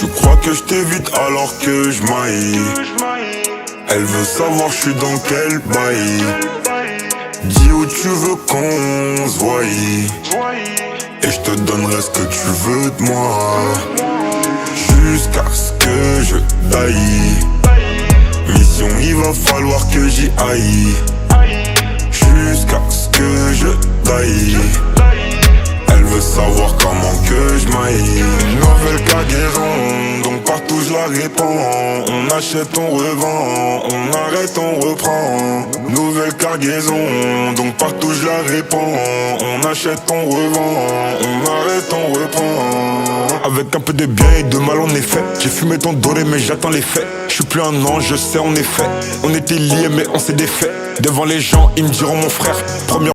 Tu crois que je t'évite alors que je m'haïs. Elle veut savoir je suis dans quel bail. Dis où tu veux qu'on se voie, et je te donnerai ce que tu veux de moi, jusqu'à ce que je taille. Mission, il va falloir que j'y aille, jusqu'à ce que je taille. Elle veut savoir comment que je m'aille. Nouvelle cargaison, donc partout je la répands. On achète, on revend, on arrête, on reprend. Nouvelle cargaison, donc partout je la répands. On achète, on revend, on arrête, on reprend. Avec un peu de bien et de mal en effet. J'ai fumé ton doré mais j'attends les faits. Je suis plus un ange, je sais en effet. On était liés mais on s'est défait. Devant les gens ils me diront mon frère. Première